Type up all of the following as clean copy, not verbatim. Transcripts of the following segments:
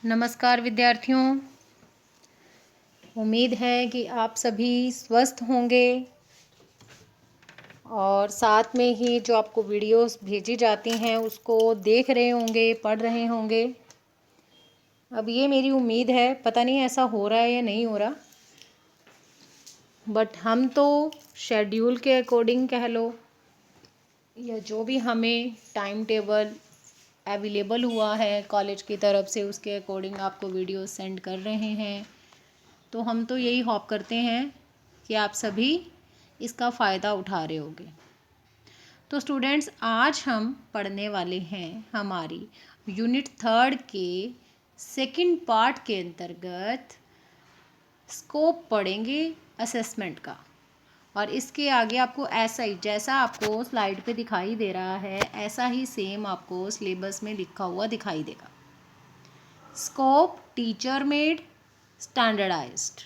नमस्कार विद्यार्थियों। उम्मीद है कि आप सभी स्वस्थ होंगे और साथ में ही जो आपको वीडियोस भेजी जाती हैं उसको देख रहे होंगे, पढ़ रहे होंगे। अब ये मेरी उम्मीद है, पता नहीं ऐसा हो रहा है या नहीं हो रहा, बट हम तो शेड्यूल के अकॉर्डिंग कह लो या जो भी हमें टाइम टेबल अवेलेबल हुआ है कॉलेज की तरफ से उसके अकॉर्डिंग आपको वीडियो सेंड कर रहे हैं। तो हम तो यही होप करते हैं कि आप सभी इसका फ़ायदा उठा रहे होंगे। तो स्टूडेंट्स, आज हम पढ़ने वाले हैं हमारी यूनिट 3 के सेकंड पार्ट के अंतर्गत स्कोप पढ़ेंगे असेसमेंट का। और इसके आगे आपको ऐसा ही, जैसा आपको स्लाइड पे दिखाई दे रहा है, ऐसा ही सेम आपको सिलेबस में लिखा हुआ दिखाई देगा। स्कोप टीचर मेड स्टैंडर्डाइज्ड,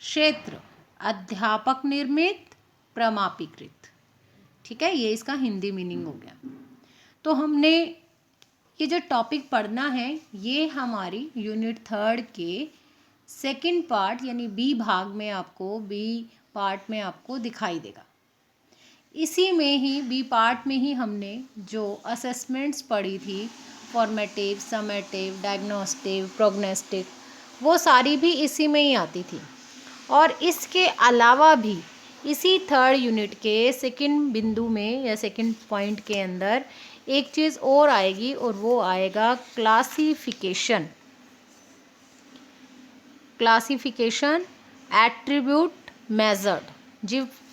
क्षेत्र अध्यापक निर्मित प्रमाणीकृत। ठीक है, ये इसका हिंदी मीनिंग हो गया। तो हमने ये जो टॉपिक पढ़ना है ये हमारी यूनिट 3 के सेकंड पार्ट यानी बी भाग में आपको, बी पार्ट में आपको दिखाई देगा। इसी में ही बी पार्ट में ही हमने जो असेसमेंट्स पढ़ी थी, फॉर्मेटिव, समेटिव, डायग्नोस्टिक, प्रोग्नोस्टिक, वो सारी भी इसी में ही आती थी। और इसके अलावा भी इसी 3rd यूनिट के सेकंड बिंदु में या सेकंड पॉइंट के अंदर एक चीज़ और आएगी और वो आएगा क्लासिफिकेशन। क्लासिफिकेशन एट्रीब्यूट मेजर्ड,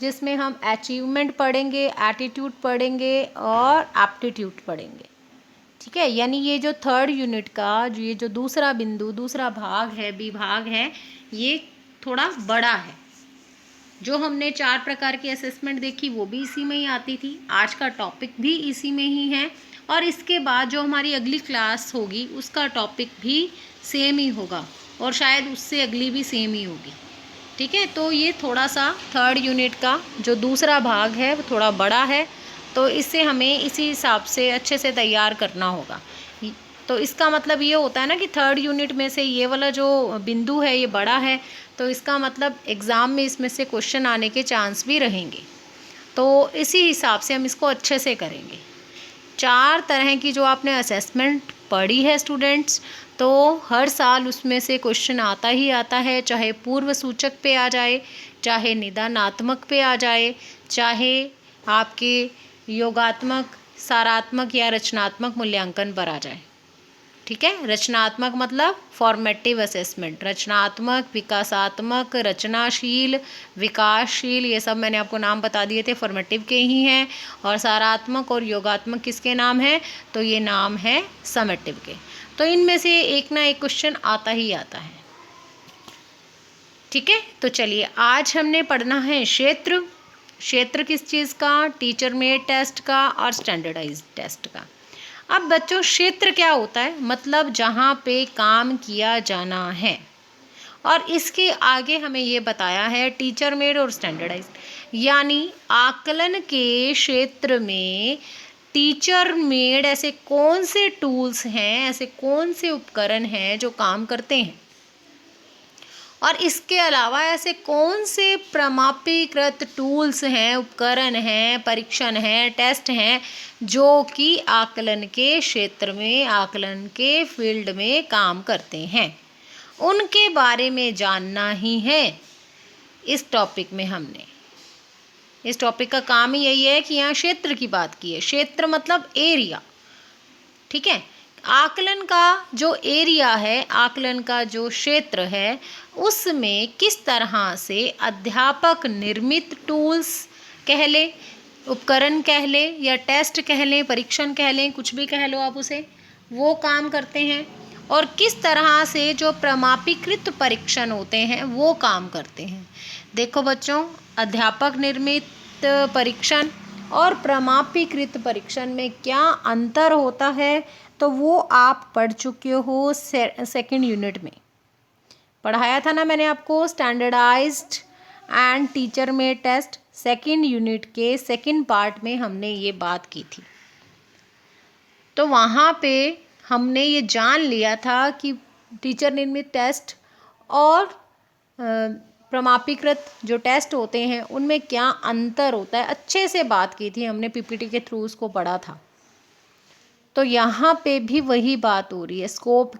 जिसमें हम अचीवमेंट पढ़ेंगे, एटीट्यूड पढ़ेंगे और एप्टीट्यूड पढ़ेंगे। ठीक है, यानी ये जो 3rd यूनिट का जो ये जो दूसरा बिंदु, दूसरा भाग है, विभाग है, ये थोड़ा बड़ा है। जो हमने 4 प्रकार की असेसमेंट देखी वो भी इसी में ही आती थी, आज का टॉपिक भी इसी में ही है और इसके बाद जो हमारी अगली क्लास होगी उसका टॉपिक भी सेम ही होगा और शायद उससे अगली भी सेम ही होगी। ठीक है, तो ये थोड़ा सा 3rd यूनिट का जो दूसरा भाग है वो थोड़ा बड़ा है, तो इससे हमें इसी हिसाब से अच्छे से तैयार करना होगा। तो इसका मतलब ये होता है ना कि 3rd यूनिट में से ये वाला जो बिंदु है ये बड़ा है, तो इसका मतलब एग्ज़ाम में इसमें से क्वेश्चन आने के चांस भी रहेंगे। तो इसी हिसाब से हम इसको अच्छे से करेंगे। 4 तरह की जो आपने असेसमेंट पढ़ी है स्टूडेंट्स, तो हर साल उसमें से क्वेश्चन आता ही आता है, चाहे पूर्व सूचक पे आ जाए, चाहे निदानात्मक पे आ जाए, चाहे आपके योगात्मक, सारात्मक या रचनात्मक मूल्यांकन पर आ जाए। ठीक है, रचनात्मक मतलब फॉर्मेटिव असेसमेंट, रचनात्मक, विकासात्मक, रचनाशील, विकासशील, ये सब मैंने आपको नाम बता दिए थे, फॉर्मेटिव के ही हैं। और सारात्मक और योगात्मक किसके नाम हैं? तो ये नाम है समेटिव के। तो इनमें से एक ना एक क्वेश्चन आता ही आता है। ठीक है, तो चलिए आज हमने पढ़ना है क्षेत्र। क्षेत्र किस चीज़ का? टीचर मेड टेस्ट का और स्टैंडर्डाइज्ड टेस्ट का। अब बच्चों, क्षेत्र क्या होता है? मतलब जहाँ पे काम किया जाना है। और इसके आगे हमें ये बताया है टीचर मेड और स्टैंडर्डाइज्ड, यानी आकलन के क्षेत्र में टीचर मेड ऐसे कौन से टूल्स हैं, ऐसे कौन से उपकरण हैं जो काम करते हैं, और इसके अलावा ऐसे कौन से प्रमाणीकृत टूल्स हैं, उपकरण हैं, परीक्षण हैं, टेस्ट हैं जो कि आकलन के क्षेत्र में, आकलन के फील्ड में काम करते हैं, उनके बारे में जानना ही है इस टॉपिक में। हमने इस टॉपिक का काम ही यही है कि यहाँ क्षेत्र की बात की है। क्षेत्र मतलब एरिया। ठीक है, आकलन का जो एरिया है, आकलन का जो क्षेत्र है, उसमें किस तरह से अध्यापक निर्मित टूल्स कह लें, उपकरण कह लें, या टेस्ट कह लें, परीक्षण कह लें, कुछ भी कह लो आप उसे, वो काम करते हैं। और किस तरह से जो प्रमाणीकृत परीक्षण होते हैं वो काम करते हैं। देखो बच्चों, अध्यापक निर्मित परीक्षण और प्रमाणीकृत परीक्षण में क्या अंतर होता है, तो वो आप पढ़ चुके हो सेकंड यूनिट में। पढ़ाया था ना मैंने आपको, standardized and teacher made test, second unit के सेकंड पार्ट में हमने ये बात की थी। तो वहाँ पे हमने ये जान लिया था कि टीचर निर्मित टेस्ट और प्रमाणीकृत जो टेस्ट होते हैं उनमें क्या अंतर होता है, अच्छे से बात की थी हमने, पीपीटी के थ्रू उसको पढ़ा था। तो यहाँ पे भी वही बात हो रही है, स्कोप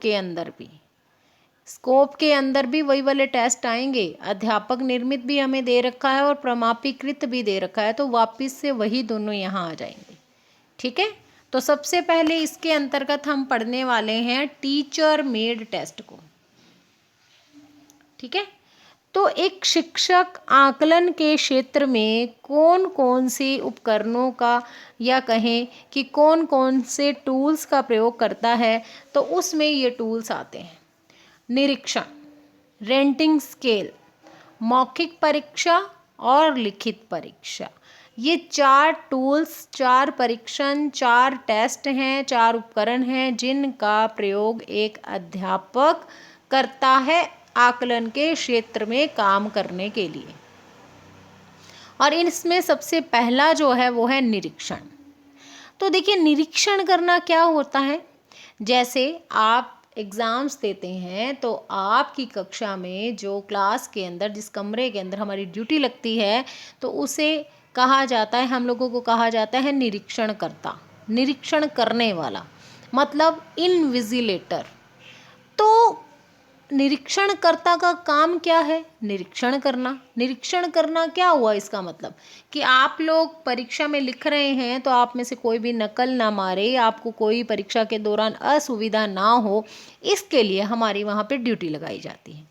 के अंदर भी वही वाले टेस्ट आएंगे। अध्यापक निर्मित भी हमें दे रखा है और प्रमाणीकृत भी दे रखा है, तो वापस से वही दोनों यहाँ आ जाएंगे। ठीक है, तो सबसे पहले इसके अंतर्गत हम पढ़ने वाले हैं टीचर मेड टेस्ट को। ठीक है, तो एक शिक्षक आकलन के क्षेत्र में कौन कौन से उपकरणों का या कहें कि कौन कौन से टूल्स का प्रयोग करता है, तो उसमें ये टूल्स आते हैं। निरीक्षण, रेटिंग स्केल, मौखिक परीक्षा और लिखित परीक्षा। ये 4 टूल्स, 4 परीक्षण, 4 टेस्ट हैं, 4 उपकरण हैं जिनका प्रयोग एक अध्यापक करता है आकलन के क्षेत्र में काम करने के लिए। और इसमें सबसे पहला जो है वो है निरीक्षण। तो देखिए, निरीक्षण करना क्या होता है, जैसे आप एग्ज़ाम्स देते हैं तो आपकी कक्षा में जो क्लास के अंदर, जिस कमरे के अंदर हमारी ड्यूटी लगती है, तो उसे कहा जाता है, हम लोगों को कहा जाता है निरीक्षणकर्ता, निरीक्षण करने वाला, मतलब इनविजिलेटर। तो निरीक्षणकर्ता का काम क्या है, निरीक्षण करना। निरीक्षण करना क्या हुआ, इसका मतलब कि आप लोग परीक्षा में लिख रहे हैं तो आप में से कोई भी नकल ना मारे, आपको कोई परीक्षा के दौरान असुविधा ना हो, इसके लिए हमारी वहाँ पे ड्यूटी लगाई जाती है।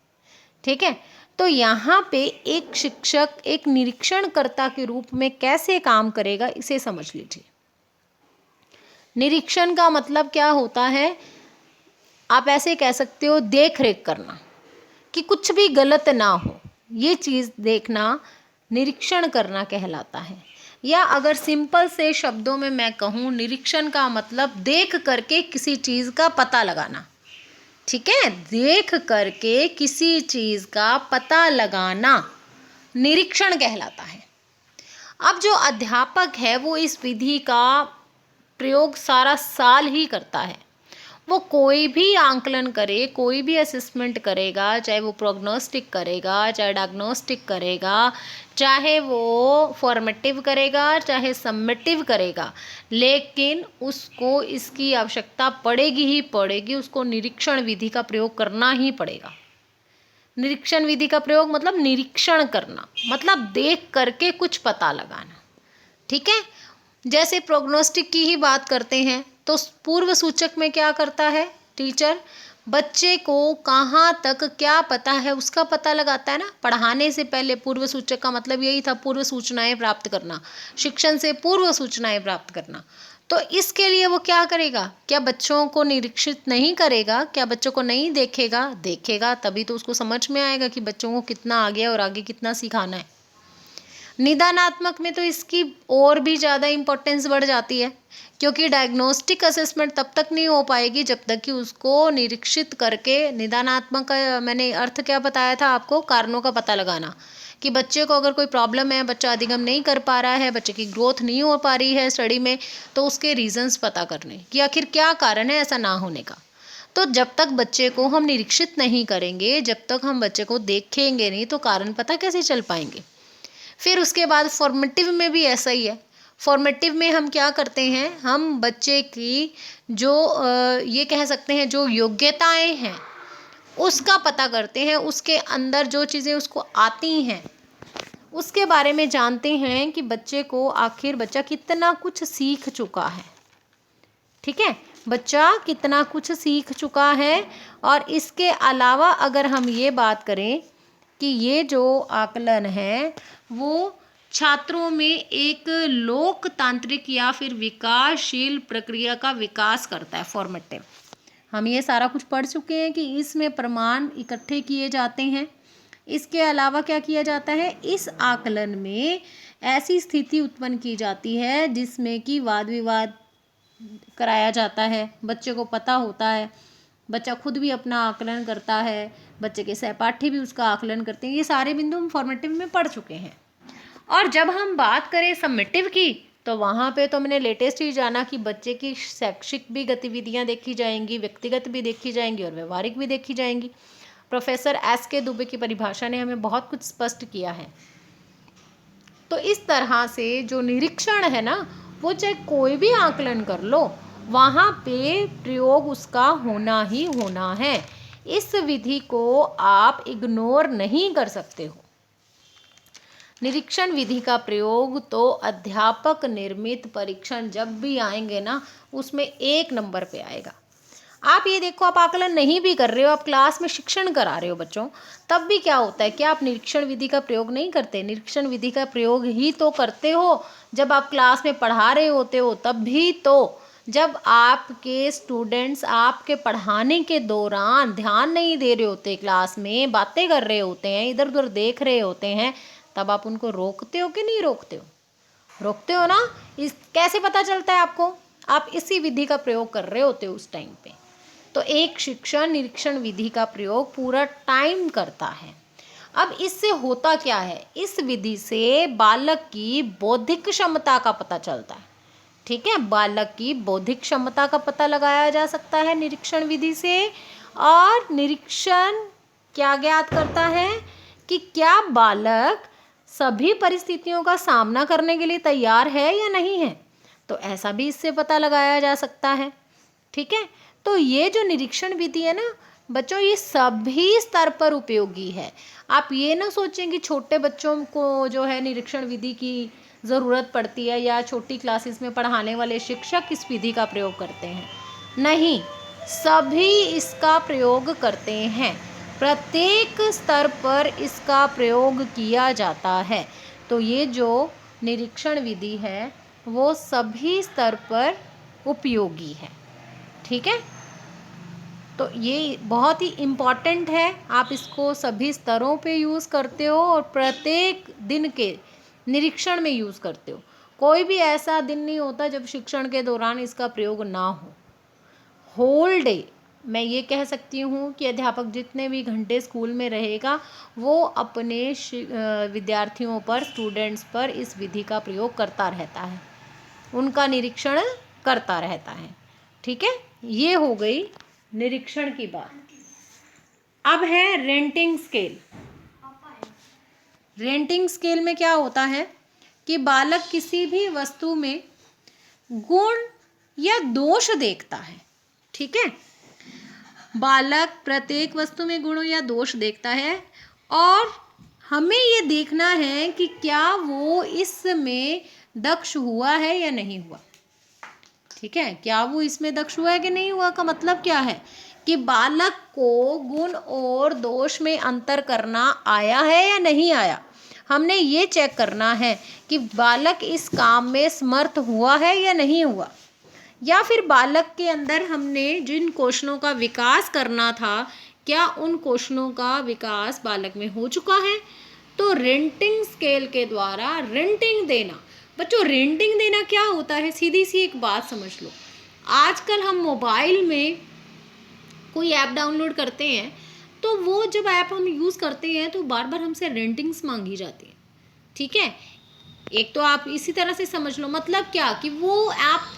ठीक है, तो यहाँ पे एक शिक्षक एक निरीक्षणकर्ता के रूप में कैसे काम करेगा, इसे समझ लीजिए। निरीक्षण का मतलब क्या होता है, आप ऐसे कह सकते हो देख रेख करना, कि कुछ भी गलत ना हो, ये चीज़ देखना निरीक्षण करना कहलाता है। या अगर सिंपल से शब्दों में मैं कहूँ, निरीक्षण का मतलब देख करके किसी चीज़ का पता लगाना। ठीक है, देख करके किसी चीज़ का पता लगाना निरीक्षण कहलाता है। अब जो अध्यापक है वो इस विधि का प्रयोग सारा साल ही करता है। वो कोई भी आंकलन करे, कोई भी असेसमेंट करेगा, चाहे वो प्रोग्नोस्टिक करेगा, चाहे डायग्नोस्टिक करेगा, चाहे वो फॉर्मेटिव करेगा, चाहे सम्मेटिव करेगा, लेकिन उसको इसकी आवश्यकता पड़ेगी ही पड़ेगी, उसको निरीक्षण विधि का प्रयोग करना ही पड़ेगा। निरीक्षण विधि का प्रयोग मतलब निरीक्षण करना, मतलब देख करके कुछ पता लगाना। ठीक है, जैसे प्रोग्नोस्टिक की ही बात करते हैं तो पूर्व सूचक में क्या करता है टीचर, बच्चे को कहाँ तक क्या पता है उसका पता लगाता है ना। पढ़ाने से पहले पूर्व सूचक का मतलब यही था, पूर्व सूचनाएं प्राप्त करना, शिक्षण से पूर्व सूचनाएं प्राप्त करना। तो इसके लिए वो क्या करेगा, क्या बच्चों को निरीक्षित नहीं करेगा, क्या बच्चों को नहीं देखेगा, देखेगा, तभी तो उसको समझ में आएगा कि बच्चों को कितना आगे और आगे कितना सिखाना है। निदानात्मक में तो इसकी और भी ज़्यादा इम्पोर्टेंस बढ़ जाती है, क्योंकि डायग्नोस्टिक असेसमेंट तब तक नहीं हो पाएगी जब तक कि उसको निरीक्षित करके, निदानात्मक का मैंने अर्थ क्या बताया था आपको, कारणों का पता लगाना, कि बच्चे को अगर कोई प्रॉब्लम है, बच्चा अधिगम नहीं कर पा रहा है, बच्चे की ग्रोथ नहीं हो पा रही है स्टडी में, तो उसके रीजंस पता करने कि आखिर क्या कारण है ऐसा ना होने का। तो जब तक बच्चे को हम निरीक्षित नहीं करेंगे, जब तक हम बच्चे को देखेंगे नहीं, तो कारण पता कैसे चल पाएंगे। फिर उसके बाद फॉर्मेटिव में भी ऐसा ही है। फॉर्मेटिव में हम क्या करते हैं, हम बच्चे की जो ये कह सकते हैं जो योग्यताएं हैं उसका पता करते हैं, उसके अंदर जो चीज़ें उसको आती हैं उसके बारे में जानते हैं कि बच्चे को आखिर बच्चा कितना कुछ सीख चुका है। ठीक है, बच्चा कितना कुछ सीख चुका है। और इसके अलावा अगर हम ये बात करें कि ये जो आकलन है वो छात्रों में एक लोकतांत्रिक या फिर विकासशील प्रक्रिया का विकास करता है। फॉर्मेटिव, हम ये सारा कुछ पढ़ चुके हैं कि इसमें प्रमाण इकट्ठे किए जाते हैं। इसके अलावा क्या किया जाता है, इस आकलन में ऐसी स्थिति उत्पन्न की जाती है जिसमें कि वाद विवाद कराया जाता है, बच्चे को पता होता है, बच्चा खुद भी अपना आकलन करता है, बच्चे के सहपाठी भी उसका आकलन करते हैं। ये सारे बिंदु हम फॉर्मेटिव में पढ़ चुके हैं। और जब हम बात करें सम्मेटिव की, तो वहाँ पे तो मैंने लेटेस्ट ही जाना कि बच्चे की शैक्षिक भी गतिविधियाँ देखी जाएंगी, व्यक्तिगत भी देखी जाएंगी और व्यवहारिक भी देखी जाएंगी। प्रोफेसर एस के दुबे की परिभाषा ने हमें बहुत कुछ स्पष्ट किया है। तो इस तरह से जो निरीक्षण है ना, वो चाहे कोई भी आकलन कर लो, वहाँ पे प्रयोग उसका होना ही होना है। इस विधि को आप इग्नोर नहीं कर सकते हो। निरीक्षण विधि का प्रयोग तो अध्यापक निर्मित परीक्षण जब भी आएंगे ना, उसमें 1 नंबर पे आएगा। आप ये देखो, आप आकलन नहीं भी कर रहे हो, आप क्लास में शिक्षण करा रहे हो बच्चों, तब भी क्या होता है, क्या आप निरीक्षण विधि का प्रयोग नहीं करते? निरीक्षण विधि का प्रयोग ही तो करते हो जब आप क्लास में पढ़ा रहे होते हो, तब भी तो जब आपके स्टूडेंट्स आपके पढ़ाने के दौरान ध्यान नहीं दे रहे होते, क्लास में बातें कर रहे होते हैं, इधर उधर देख रहे होते हैं, तब आप उनको रोकते हो कि नहीं रोकते हो? रोकते हो ना। इस कैसे पता चलता है आपको? आप इसी विधि का प्रयोग कर रहे होते हो उस टाइम पे। तो एक शिक्षण निरीक्षण विधि का प्रयोग पूरा टाइम करता है। अब इससे होता क्या है, इस विधि से बालक की बौद्धिक क्षमता का पता चलता है। ठीक है, बालक की बौद्धिक क्षमता का पता लगाया जा सकता है निरीक्षण विधि से। और निरीक्षण क्या ज्ञात करता है कि क्या बालक सभी परिस्थितियों का सामना करने के लिए तैयार है या नहीं है, तो ऐसा भी इससे पता लगाया जा सकता है। ठीक है, तो ये जो निरीक्षण विधि है ना बच्चों, ये सभी स्तर पर उपयोगी है। आप ये ना सोचें कि छोटे बच्चों को जो है निरीक्षण विधि की ज़रूरत पड़ती है या छोटी क्लासेस में पढ़ाने वाले शिक्षक इस विधि का प्रयोग करते हैं। नहीं, सभी इसका प्रयोग करते हैं, प्रत्येक स्तर पर इसका प्रयोग किया जाता है। तो ये जो निरीक्षण विधि है वो सभी स्तर पर उपयोगी है। ठीक है, तो ये बहुत ही इम्पॉर्टेंट है। आप इसको सभी स्तरों पे यूज़ करते हो और प्रत्येक दिन के निरीक्षण में यूज़ करते हो। कोई भी ऐसा दिन नहीं होता जब शिक्षण के दौरान इसका प्रयोग ना हो। होल डे मैं ये कह सकती हूँ कि अध्यापक जितने भी घंटे स्कूल में रहेगा वो अपने विद्यार्थियों पर, स्टूडेंट्स पर इस विधि का प्रयोग करता रहता है, उनका निरीक्षण करता रहता है। ठीक है, ये हो गई निरीक्षण की बात। अब है रेंटिंग स्केल। रेंटिंग स्केल में क्या होता है कि बालक किसी भी वस्तु में गुण या दोष देखता है। ठीक है, बालक प्रत्येक वस्तु में गुण या दोष देखता है और हमें ये देखना है कि क्या वो इसमें दक्ष हुआ है या नहीं हुआ। ठीक है, क्या वो इसमें दक्ष हुआ है कि नहीं हुआ का मतलब क्या है कि बालक को गुण और दोष में अंतर करना आया है या नहीं आया। हमने ये चेक करना है कि बालक इस काम में समर्थ हुआ है या नहीं हुआ, या फिर बालक के अंदर हमने जिन कौशलों का विकास करना था क्या उन कौशलों का विकास बालक में हो चुका है। तो रेंटिंग स्केल के द्वारा रेंटिंग देना। बच्चों, रेंटिंग देना क्या होता है, सीधी सी एक बात समझ लो। आजकल हम मोबाइल में कोई ऐप डाउनलोड करते हैं तो वो जब ऐप हम यूज़ करते हैं तो बार बार हमसे रेंटिंग्स मांगी जाती है। ठीक है, एक तो आप इसी तरह से समझ लो, मतलब क्या कि वो ऐप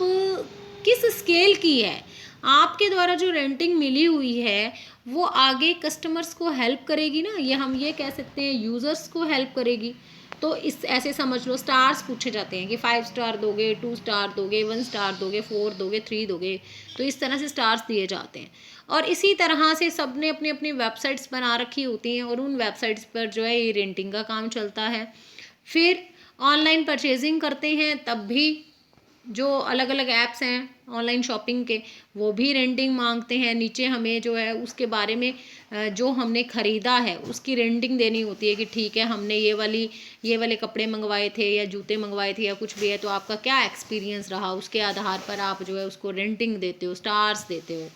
किस स्केल की है, आपके द्वारा जो रेंटिंग मिली हुई है वो आगे कस्टमर्स को हेल्प करेगी ना, ये हम ये कह सकते हैं यूज़र्स को हेल्प करेगी। तो इस ऐसे समझ लो, स्टार्स पूछे जाते हैं कि 5 स्टार दोगे, 2 स्टार दोगे, 1 स्टार दोगे, 4 दोगे, 3 दोगे, तो इस तरह से स्टार्स दिए जाते हैं। और इसी तरह से सब ने अपनी अपनी वेबसाइट्स बना रखी होती हैं और उन वेबसाइट्स पर जो है ये रेंटिंग का काम चलता है। फिर ऑनलाइन परचेजिंग करते हैं तब भी जो अलग अलग ऐप्स हैं ऑनलाइन शॉपिंग के वो भी रेंटिंग मांगते हैं। नीचे हमें जो है उसके बारे में जो हमने ख़रीदा है उसकी रेंटिंग देनी होती है कि ठीक है हमने ये वाले कपड़े मंगवाए थे या जूते मंगवाए थे या कुछ भी है, तो आपका क्या एक्सपीरियंस रहा, उसके आधार पर आप जो है उसको रेंटिंग देते हो, स्टार्स देते हो।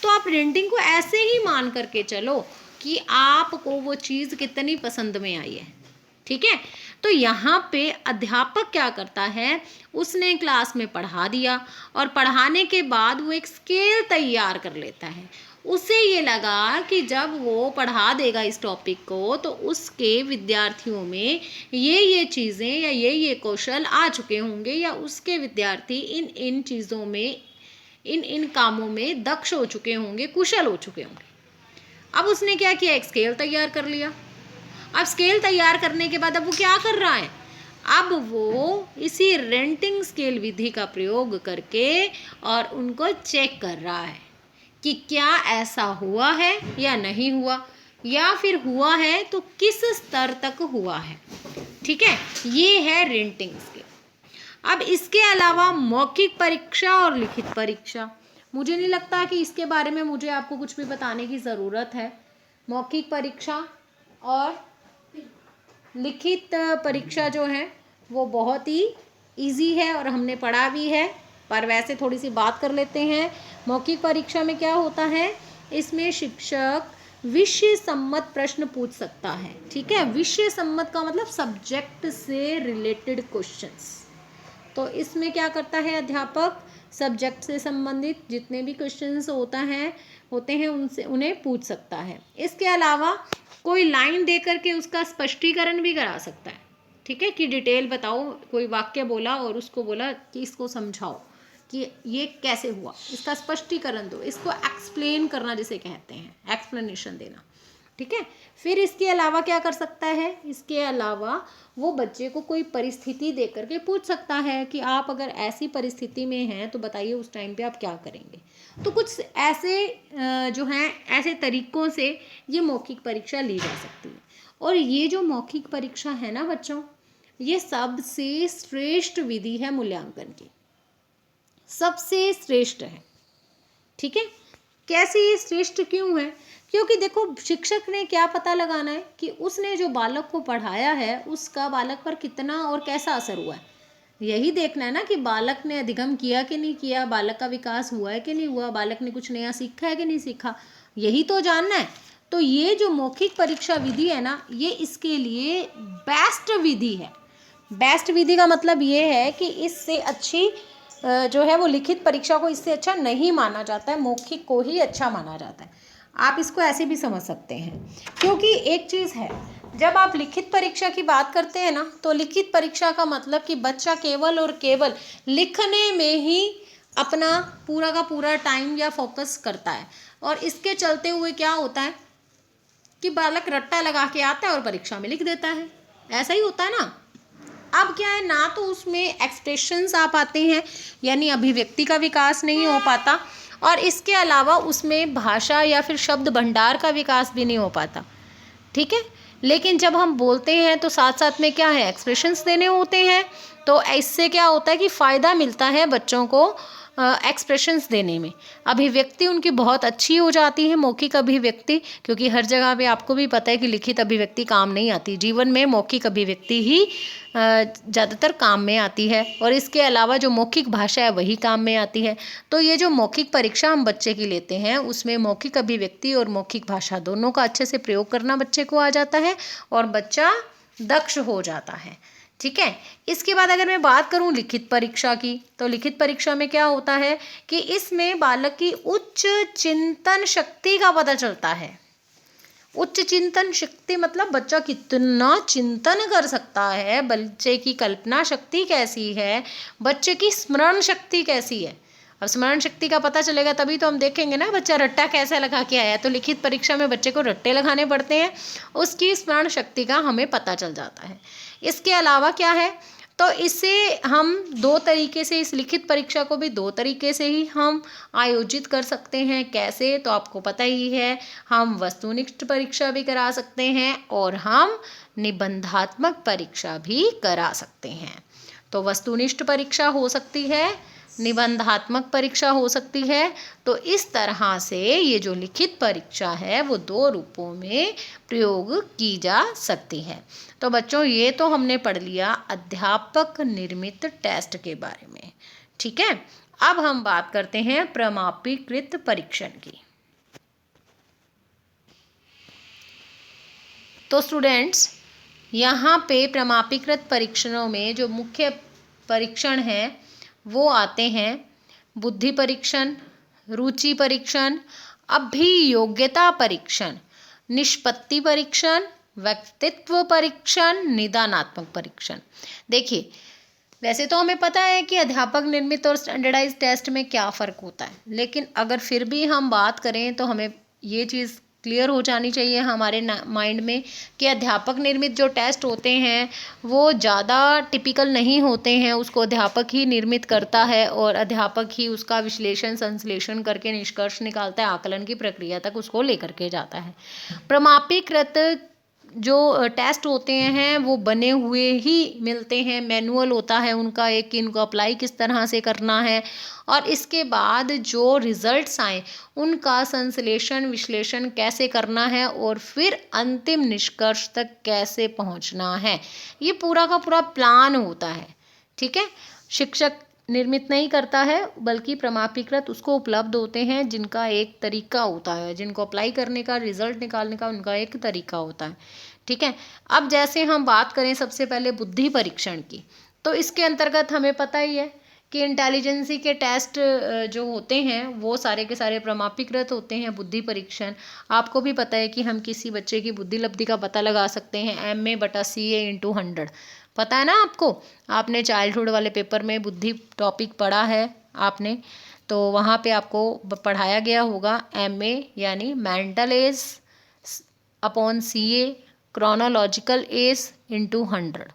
तो आप रेंटिंग को ऐसे ही मान करके चलो कि आपको वो चीज़ कितनी पसंद में आई है। ठीक है, तो यहाँ पे अध्यापक क्या करता है, उसने क्लास में पढ़ा दिया और पढ़ाने के बाद वो एक स्केल तैयार कर लेता है उसे ये लगा कि जब वो पढ़ा देगा इस टॉपिक को तो उसके विद्यार्थियों में ये चीज़ें या ये कौशल आ चुके होंगे, या उसके विद्यार्थी इन इन चीज़ों में इन कामों में दक्ष हो चुके होंगे, कुशल हो चुके होंगे। अब उसने क्या किया, एक स्केल तैयार कर लिया। अब स्केल तैयार करने के बाद अब वो क्या कर रहा है, अब वो इसी रेंटिंग स्केल विधि का प्रयोग करके और उनको चेक कर रहा है कि क्या ऐसा हुआ है या नहीं हुआ, या फिर हुआ है तो किस स्तर तक हुआ है। ठीक है, ये है रेंटिंग स्केल। अब इसके अलावा मौखिक परीक्षा और लिखित परीक्षा, मुझे नहीं लगता कि इसके बारे में मुझे आपको कुछ भी बताने की ज़रूरत है। मौखिक परीक्षा और लिखित परीक्षा जो है वो बहुत ही इजी है और हमने पढ़ा भी है, पर वैसे थोड़ी सी बात कर लेते हैं। मौखिक परीक्षा में क्या होता है, इसमें शिक्षक विषय सम्मत प्रश्न पूछ सकता है। ठीक है, विषय सम्मत का मतलब सब्जेक्ट से रिलेटेड क्वेश्चंस। तो इसमें क्या करता है अध्यापक, सब्जेक्ट से संबंधित जितने भी क्वेश्चंस होते हैं उन्हें पूछ सकता है। इसके अलावा कोई लाइन दे करके उसका स्पष्टीकरण भी करा सकता है। ठीक है, कि डिटेल बताओ, कोई वाक्य बोला और उसको बोला कि इसको समझाओ कि ये कैसे हुआ, इसका स्पष्टीकरण दो, इसको एक्सप्लेन करना जिसे कहते हैं, एक्सप्लेनेशन देना। ठीक है, फिर इसके अलावा क्या कर सकता है, इसके अलावा वो बच्चे को कोई परिस्थिति दे करके पूछ सकता है कि आप अगर ऐसी परिस्थिति में हैं तो बताइए उस टाइम पे आप क्या करेंगे। तो कुछ ऐसे जो हैं ऐसे तरीक़ों से ये मौखिक परीक्षा ली जा सकती है। और ये जो मौखिक परीक्षा है ना बच्चों, ये सबसे श्रेष्ठ विधि है मूल्यांकन की, सबसे श्रेष्ठ है। ठीक है, कैसे श्रेष्ठ क्यों है, क्योंकि देखो शिक्षक ने क्या पता लगाना है कि उसने जो बालक को पढ़ाया है उसका बालक पर कितना और कैसा असर हुआ है। यही देखना है ना कि बालक ने अधिगम किया कि नहीं किया, बालक का विकास हुआ है कि नहीं हुआ, बालक ने कुछ नया सीखा है कि नहीं सीखा, यही तो जानना है। तो ये जो मौखिक परीक्षा विधि है ना, ये इसके लिए बेस्ट विधि है। बेस्ट विधि का मतलब ये है कि इससे अच्छी जो है वो लिखित परीक्षा को इससे अच्छा नहीं माना जाता है, मौखिक को ही अच्छा माना जाता है। आप इसको ऐसे भी समझ सकते हैं, क्योंकि एक चीज़ है, जब आप लिखित परीक्षा की बात करते हैं ना, तो लिखित परीक्षा का मतलब कि बच्चा केवल और केवल लिखने में ही अपना पूरा का पूरा टाइम या फोकस करता है, और इसके चलते हुए क्या होता है कि बालक रट्टा लगा के आता है और परीक्षा में लिख देता है। ऐसा ही होता है ना। अब क्या है ना, तो उसमें एक्सप्रेशंस आ पाते हैं, यानी अभिव्यक्ति का विकास नहीं हो पाता, और इसके अलावा उसमें भाषा या फिर शब्द भंडार का विकास भी नहीं हो पाता। ठीक है, लेकिन जब हम बोलते हैं तो साथ साथ में क्या है, एक्सप्रेशंस देने होते हैं। तो इससे क्या होता है कि फ़ायदा मिलता है बच्चों को एक्सप्रेशंस देने में। अभिव्यक्ति उनकी बहुत अच्छी हो जाती है, मौखिक अभिव्यक्ति, क्योंकि हर जगह पे आपको भी पता है कि लिखित अभिव्यक्ति काम नहीं आती, जीवन में मौखिक अभिव्यक्ति ही ज़्यादातर काम में आती है, और इसके अलावा जो मौखिक भाषा है वही काम में आती है। तो ये जो मौखिक परीक्षा हम बच्चे की लेते हैं उसमें मौखिक अभिव्यक्ति और मौखिक भाषा दोनों का अच्छे से प्रयोग करना बच्चे को आ जाता है और बच्चा दक्ष हो जाता है। ठीक है, इसके बाद अगर मैं बात करूं लिखित परीक्षा की, तो लिखित परीक्षा में क्या होता है कि इसमें बालक की उच्च चिंतन शक्ति का पता चलता है। उच्च चिंतन शक्ति मतलब बच्चा कितना चिंतन कर सकता है, बच्चे की कल्पना शक्ति कैसी है, बच्चे की स्मरण शक्ति कैसी है। अब स्मरण शक्ति का पता चलेगा तभी तो हम देखेंगे ना बच्चा रट्टा कैसे लगा के आया। तो लिखित परीक्षा में बच्चे को रट्टे लगाने पड़ते हैं, उसकी स्मरण शक्ति का हमें पता चल जाता है। इसके अलावा क्या है, तो इससे हम दो तरीके से, इस लिखित परीक्षा को भी दो तरीके से ही हम आयोजित कर सकते हैं। कैसे, तो आपको पता ही है, हम वस्तुनिष्ठ परीक्षा भी करा सकते हैं और हम निबंधात्मक परीक्षा भी करा सकते हैं। तो वस्तुनिष्ठ परीक्षा हो सकती है, निबंधात्मक परीक्षा हो सकती है। तो इस तरह से ये जो लिखित परीक्षा है वो दो रूपों में प्रयोग की जा सकती है। तो बच्चों ये तो हमने पढ़ लिया अध्यापक निर्मित टेस्ट के बारे में। ठीक है, अब हम बात करते हैं प्रमापीकृत परीक्षण की। तो स्टूडेंट्स, यहाँ पे प्रमापीकृत परीक्षणों में जो मुख्य परीक्षण हैं वो आते हैं बुद्धि परीक्षण, रुचि परीक्षण, अभियोग्यता परीक्षण, निष्पत्ति परीक्षण, व्यक्तित्व परीक्षण, निदानात्मक परीक्षण। देखिए, वैसे तो हमें पता है कि अध्यापक निर्मित और स्टैंडर्डाइज टेस्ट में क्या फ़र्क होता है, लेकिन अगर फिर भी हम बात करें तो हमें ये चीज़ क्लियर हो जानी चाहिए हमारे माइंड में कि अध्यापक निर्मित जो टेस्ट होते हैं वो ज़्यादा टिपिकल नहीं होते हैं, उसको अध्यापक ही निर्मित करता है और अध्यापक ही उसका विश्लेषण संश्लेषण करके निष्कर्ष निकालता है, आकलन की प्रक्रिया तक उसको लेकर के जाता है। प्रमाणीकृत जो टेस्ट होते हैं वो बने हुए ही मिलते हैं, मैनुअल होता है उनका एक कि इनको अप्लाई किस तरह से करना है, और इसके बाद जो रिजल्ट्स आए उनका संश्लेषण विश्लेषण कैसे करना है और फिर अंतिम निष्कर्ष तक कैसे पहुंचना है, ये पूरा का पूरा प्लान होता है। ठीक है, शिक्षक निर्मित नहीं करता है बल्कि प्रमाणीकृत उसको उपलब्ध होते हैं जिनका एक तरीका होता है, जिनको अप्लाई करने का रिजल्ट निकालने का उनका एक तरीका होता है। ठीक है, अब जैसे हम बात करें सबसे पहले बुद्धि परीक्षण की, तो इसके अंतर्गत हमें पता ही है कि इंटेलिजेंसी के टेस्ट जो होते हैं वो सारे के सारे प्रमाणीकृत होते हैं। बुद्धि परीक्षण आपको भी पता है कि हम किसी बच्चे की बुद्धि लब्धि का पता लगा सकते हैं MA/CA/100, पता है ना आपको, आपने चाइल्डहुड वाले पेपर में बुद्धि टॉपिक पढ़ा है आपने, तो वहाँ पे आपको पढ़ाया गया होगा MA यानी mental as upon CA chronological age into 100।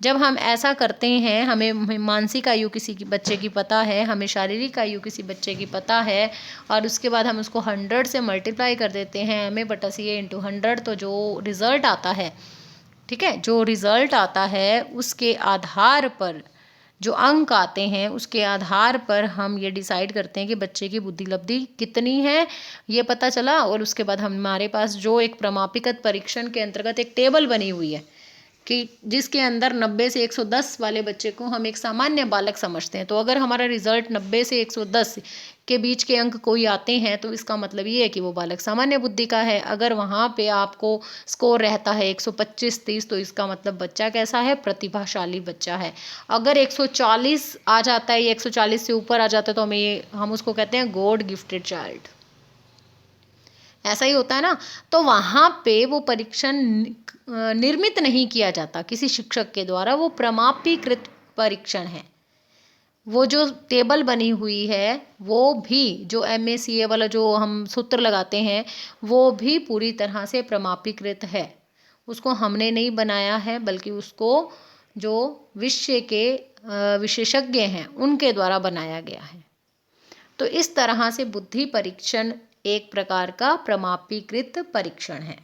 जब हम ऐसा करते हैं, हमें मानसिक आयु किसी की बच्चे की पता है, हमें शारीरिक आयु किसी बच्चे की पता है, और उसके बाद हम उसको 100 से मल्टीप्लाई कर देते हैं MA/CA/100, तो जो रिज़ल्ट आता है, ठीक है, जो रिज़ल्ट आता है उसके आधार पर जो अंक आते हैं उसके आधार पर हम ये डिसाइड करते हैं कि बच्चे की बुद्धि लब्धि कितनी है, ये पता चला। और उसके बाद हमारे पास जो एक प्रमाणीकृत परीक्षण के अंतर्गत एक टेबल बनी हुई है कि जिसके अंदर 90 से 110 वाले बच्चे को हम एक सामान्य बालक समझते हैं, तो अगर हमारा रिजल्ट 90 से 110 के बीच के अंक कोई आते हैं तो इसका मतलब ये है कि वो बालक सामान्य बुद्धि का है। अगर वहाँ पे आपको स्कोर रहता है 125-30 तो इसका मतलब बच्चा कैसा है, प्रतिभाशाली बच्चा है। अगर 140 आ जाता है या 140 से ऊपर आ जाता है तो हम उसको कहते हैं गॉड गिफ्टेड चाइल्ड, ऐसा ही होता है ना। तो वहाँ पे वो परीक्षण निर्मित नहीं किया जाता किसी शिक्षक के द्वारा, वो प्रमाणीकृत परीक्षण है। वो जो टेबल बनी हुई है वो भी जो MA/CA वाला जो हम सूत्र लगाते हैं वो भी पूरी तरह से प्रमाणीकृत है, उसको हमने नहीं बनाया है बल्कि उसको जो विषय के विशेषज्ञ हैं उनके द्वारा बनाया गया है। तो इस तरह से बुद्धि परीक्षण एक प्रकार का प्रमाणीकृत परीक्षण है।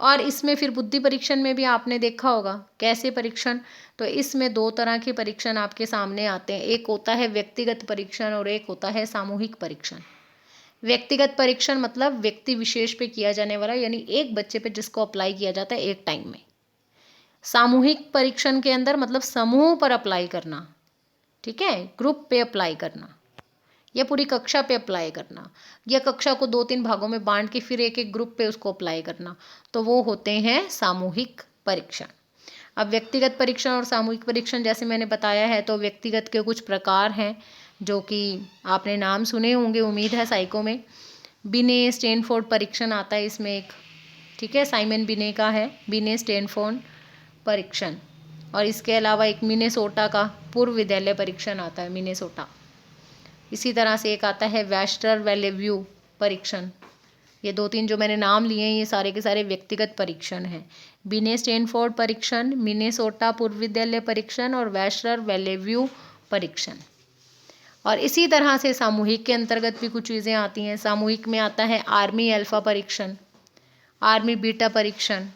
और इसमें फिर बुद्धि परीक्षण में भी आपने देखा होगा कैसे परीक्षण, तो इसमें 2 तरह के परीक्षण आपके सामने आते हैं, एक होता है व्यक्तिगत परीक्षण और एक होता है सामूहिक परीक्षण। व्यक्तिगत परीक्षण मतलब व्यक्ति विशेष पे किया जाने वाला, यानी एक बच्चे पे जिसको अप्लाई किया जाता है एक टाइम में। सामूहिक परीक्षण के अंदर मतलब समूह पर अप्लाई करना, ठीक है, ग्रुप पे अप्लाई करना या पूरी कक्षा पे अप्लाई करना, या कक्षा को 2-3 भागों में बांट के फिर एक एक ग्रुप पे उसको अप्लाई करना, तो वो होते हैं सामूहिक परीक्षण। अब व्यक्तिगत परीक्षण और सामूहिक परीक्षण जैसे मैंने बताया है, तो व्यक्तिगत के कुछ प्रकार हैं जो कि आपने नाम सुने होंगे, उम्मीद है साइको में। बिने स्टैनफोर्ड परीक्षण आता है इसमें एक, ठीक है, साइमन बिने का है बिने स्टैनफोर्ड परीक्षण। और इसके अलावा एक मिनेसोटा का पूर्व विद्यालय परीक्षण आता है, मिनेसोटा। इसी तरह से एक आता है वैस्टर वेलेव्यू परीक्षण। ये 2-3 जो मैंने नाम लिए हैं ये सारे के सारे व्यक्तिगत परीक्षण हैं, बिने स्टैनफोर्ड परीक्षण, मिनेसोटा पूर्व विद्यालय परीक्षण और वैस्टर वेलेव्यू परीक्षण। और इसी तरह से सामूहिक के अंतर्गत भी कुछ चीज़ें आती हैं। सामूहिक में आता है आर्मी अल्फा परीक्षण, आर्मी बीटा परीक्षण,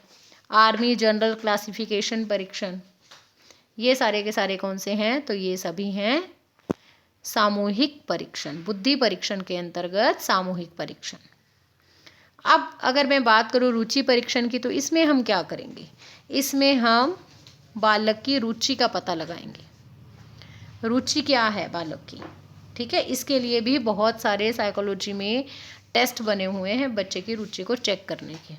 आर्मी जनरल क्लासिफिकेशन परीक्षण। ये सारे के सारे कौन से हैं, तो ये सभी हैं सामूहिक परीक्षण, बुद्धि परीक्षण के अंतर्गत सामूहिक परीक्षण। अब अगर मैं बात करूँ रुचि परीक्षण की, तो इसमें हम क्या करेंगे, इसमें हम बालक की रुचि का पता लगाएंगे, रुचि क्या है बालक की, ठीक है। इसके लिए भी बहुत सारे साइकोलॉजी में टेस्ट बने हुए हैं बच्चे की रुचि को चेक करने के,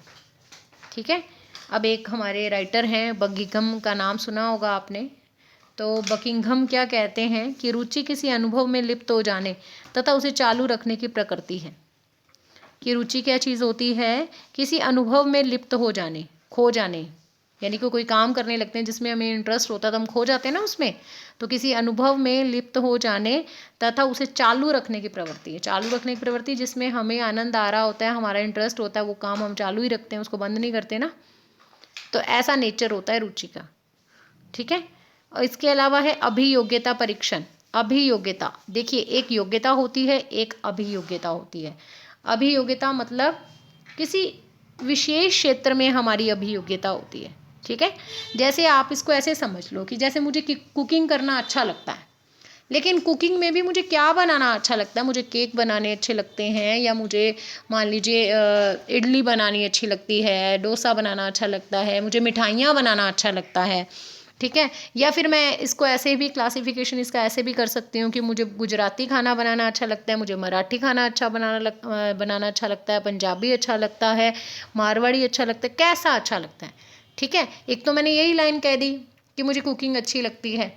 ठीक है। अब एक हमारे राइटर हैं बकिंघम का नाम सुना होगा आपने, तो बकिंघम क्या कहते हैं कि रुचि किसी अनुभव में लिप्त हो जाने तथा उसे चालू रखने की प्रकृति है। कि रुचि क्या चीज़ होती है? किसी अनुभव में लिप्त हो जाने, खो जाने, यानी कि कोई काम करने लगते हैं जिसमें हमें इंटरेस्ट होता है तो हम खो जाते हैं ना उसमें। तो किसी अनुभव में लिप्त हो जाने तथा उसे चालू रखने की प्रवृत्ति है। चालू रखने की प्रवृत्ति जिसमें हमें आनंद आ रहा होता है, हमारा इंटरेस्ट होता है, वो काम हम चालू ही रखते हैं, उसको बंद नहीं करते ना। तो ऐसा नेचर होता है रुचि का। ठीक है। और इसके अलावा है अभियोग्यता परीक्षण। अभियोग्यता, देखिए एक योग्यता होती है, एक अभियोग्यता होती है। अभियोग्यता मतलब किसी विशेष क्षेत्र में हमारी अभियोग्यता होती है। ठीक है। जैसे आप इसको ऐसे समझ लो कि जैसे मुझे कुकिंग करना अच्छा लगता है, लेकिन कुकिंग में भी मुझे क्या बनाना अच्छा लगता है? मुझे केक बनाने अच्छे लगते हैं, या मुझे मान लीजिए इडली बनानी अच्छी लगती है, डोसा बनाना अच्छा लगता है, मुझे मिठाइयाँ बनाना अच्छा लगता है। ठीक है। या फिर मैं इसको ऐसे भी क्लासिफिकेशन इसका ऐसे भी कर सकती हूँ कि मुझे गुजराती खाना बनाना अच्छा लगता है, मुझे मराठी खाना अच्छा बनाना अच्छा लगता है, पंजाबी अच्छा लगता है, मारवाड़ी अच्छा लगता है, कैसा अच्छा लगता है। ठीक है। एक तो मैंने यही लाइन कह दी कि मुझे कुकिंग अच्छी लगती है,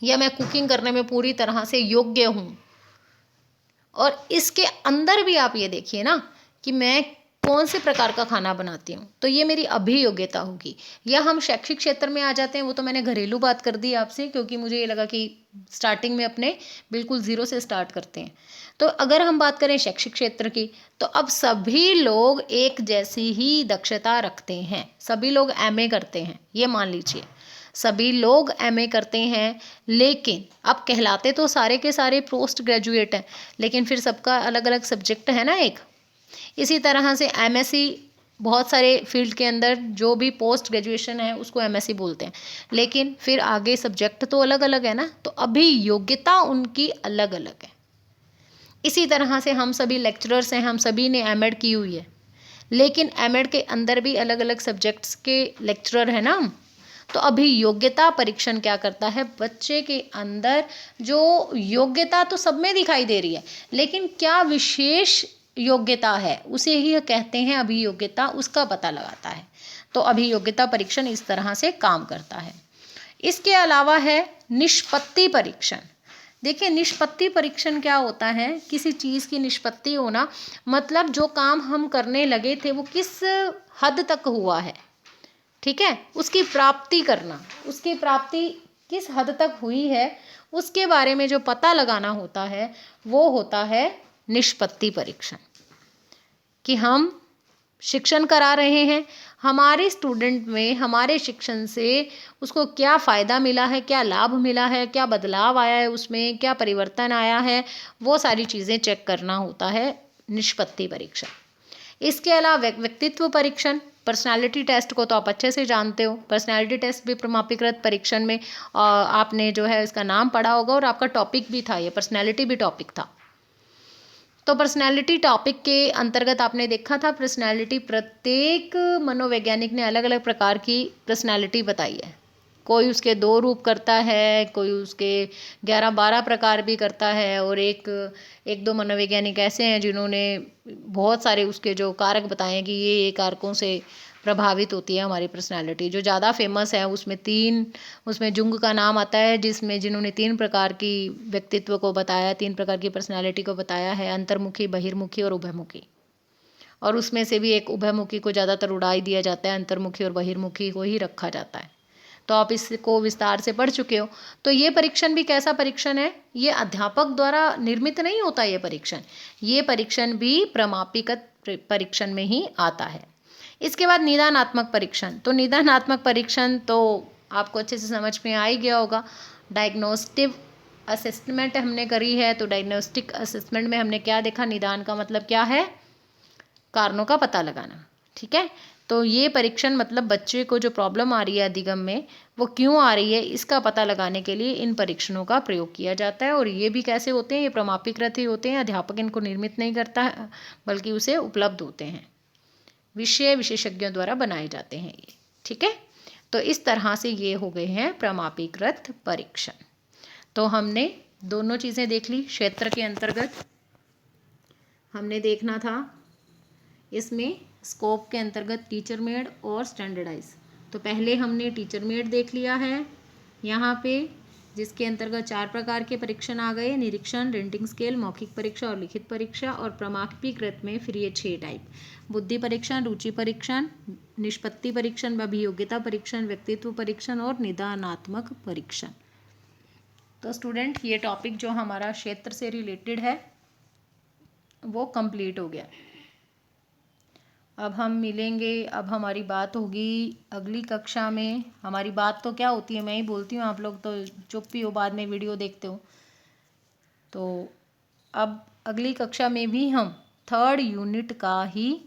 या मैं कुकिंग करने में पूरी तरह से योग्य हूँ। और इसके अंदर भी आप ये देखिए ना कि मैं कौन से प्रकार का खाना बनाती हूँ, तो ये मेरी अभियोग्यता होगी। या हम शैक्षिक क्षेत्र में आ जाते हैं, वो तो मैंने घरेलू बात कर दी आपसे, क्योंकि मुझे ये लगा कि स्टार्टिंग में अपने बिल्कुल ज़ीरो से स्टार्ट करते हैं। तो अगर हम बात करें शैक्षिक क्षेत्र की, तो अब सभी लोग एक जैसी ही दक्षता रखते हैं। सभी लोग एमए करते हैं, ये मान लीजिए सभी लोग एमए करते हैं, लेकिन अब कहलाते तो सारे के सारे पोस्ट ग्रेजुएट हैं, लेकिन फिर सबका अलग अलग सब्जेक्ट है ना एक। इसी तरह से एमएससी, बहुत सारे फील्ड के अंदर जो भी पोस्ट ग्रेजुएशन है उसको एमएससी बोलते हैं, लेकिन फिर आगे सब्जेक्ट तो अलग अलग है ना, तो अभी योग्यता उनकी अलग अलग है। इसी तरह से हम सभी लेक्चरर्स हैं, हम सभी ने एमएड की हुई है, लेकिन एमएड के अंदर भी अलग अलग सब्जेक्ट्स के लेक्चरर हैं ना हम। तो अभी योग्यता परीक्षण क्या करता है? बच्चे के अंदर जो योग्यता तो सब में दिखाई दे रही है, लेकिन क्या विशेष योग्यता है उसे ही कहते हैं अभियोग्यता, उसका पता लगाता है। तो अभियोग्यता परीक्षण इस तरह से काम करता है। इसके अलावा है निष्पत्ति परीक्षण। देखिए निष्पत्ति परीक्षण क्या होता है? किसी चीज़ की निष्पत्ति होना, मतलब जो काम हम करने लगे थे वो किस हद तक हुआ है। ठीक है। उसकी प्राप्ति करना, उसकी प्राप्ति किस हद तक हुई है, उसके बारे में जो पता लगाना होता है वो होता है निष्पत्ति परीक्षण। कि हम शिक्षण करा रहे हैं, हमारे स्टूडेंट में हमारे शिक्षण से उसको क्या फ़ायदा मिला है, क्या लाभ मिला है, क्या बदलाव आया है, उसमें क्या परिवर्तन आया है, वो सारी चीज़ें चेक करना होता है निष्पत्ति परीक्षण। इसके अलावा व्यक्तित्व परीक्षण, पर्सनालिटी टेस्ट को तो आप अच्छे से जानते हो। पर्सनालिटी टेस्ट भी प्रमाणीकृत परीक्षण में आपने जो है इसका नाम पढ़ा होगा, और आपका टॉपिक भी था, ये पर्सनालिटी भी टॉपिक था। तो पर्सनालिटी टॉपिक के अंतर्गत आपने देखा था पर्सनालिटी, प्रत्येक मनोवैज्ञानिक ने अलग अलग प्रकार की पर्सनालिटी बताई है। कोई उसके 2 रूप करता है, कोई उसके 11-12 प्रकार भी करता है, और एक दो मनोवैज्ञानिक ऐसे हैं जिन्होंने बहुत सारे उसके जो कारक बताए हैं कि ये कारकों से प्रभावित होती है हमारी पर्सनालिटी। जो ज़्यादा फेमस है उसमें जुंग का नाम आता है, जिन्होंने 3 प्रकार की व्यक्तित्व को बताया, 3 प्रकार की पर्सनालिटी को बताया है, अंतर्मुखी, बहिर्मुखी और उभयमुखी। और उसमें से भी एक उभयमुखी को ज़्यादातर उड़ाई दिया जाता है, अंतर्मुखी और बहिर्मुखी को ही रखा जाता है। तो आप इसको विस्तार से पढ़ चुके हो। तो ये परीक्षण भी कैसा परीक्षण है? ये अध्यापक द्वारा निर्मित नहीं होता ये परीक्षण। ये परीक्षण भी प्रमाणीकृत परीक्षण में ही आता है। इसके बाद निदानात्मक परीक्षण। तो निदानात्मक परीक्षण तो आपको अच्छे से समझ में आ ही गया होगा। डायग्नोस्टिक असेसमेंट हमने करी है, तो डायग्नोस्टिक असेसमेंट में हमने क्या देखा? निदान का मतलब क्या है? कारणों का पता लगाना। ठीक है। तो ये परीक्षण मतलब बच्चे को जो प्रॉब्लम आ रही है अधिगम में, वो क्यों आ रही है, इसका पता लगाने के लिए इन परीक्षणों का प्रयोग किया जाता है। और ये भी कैसे होते हैं? ये प्रमाणीकृत ही होते हैं, अध्यापक इनको निर्मित नहीं करता है, बल्कि उसे उपलब्ध होते हैं, विषय विशेषज्ञों द्वारा बनाए जाते हैं ये। ठीक है। तो इस तरह से ये हो गए हैं प्रमाणीकृत परीक्षण। तो हमने दोनों चीज़ें देख ली। क्षेत्र के अंतर्गत हमने देखना था, इसमें स्कोप के अंतर्गत टीचर मेड और स्टैंडर्डाइज। तो पहले हमने टीचर मेड देख लिया है यहाँ पे, जिसके अंतर्गत 4 प्रकार के परीक्षण आ गए, निरीक्षण, रेटिंग स्केल, मौखिक परीक्षा और लिखित परीक्षा, और प्रमाणीकृत में फिर ये 6 टाइप, बुद्धि परीक्षण, रुचि परीक्षण, निष्पत्ति परीक्षण, अभियोग्यता परीक्षण, व्यक्तित्व परीक्षण और निदानात्मक परीक्षण। तो स्टूडेंट ये टॉपिक जो हमारा क्षेत्र से रिलेटेड है वो कंप्लीट हो गया। अब हम मिलेंगे, अब हमारी बात होगी अगली कक्षा में। हमारी बात तो क्या होती है, मैं ही बोलती हूँ, आप लोग तो चुप ही हो, बाद में वीडियो देखते हो। तो अब अगली कक्षा में भी हम 3rd यूनिट का ही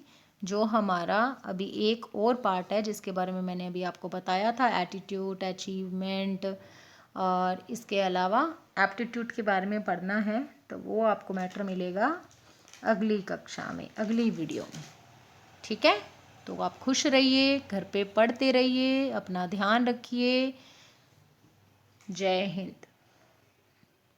जो हमारा अभी एक और पार्ट है जिसके बारे में मैंने अभी आपको बताया था, एटीट्यूड, अचीवमेंट, और इसके अलावा एप्टीट्यूड के बारे में पढ़ना है। तो वो आपको मैटर मिलेगा अगली कक्षा में, अगली वीडियो में। ठीक है, तो आप खुश रहिए, घर पे पढ़ते रहिए, अपना ध्यान रखिए। जय हिंद।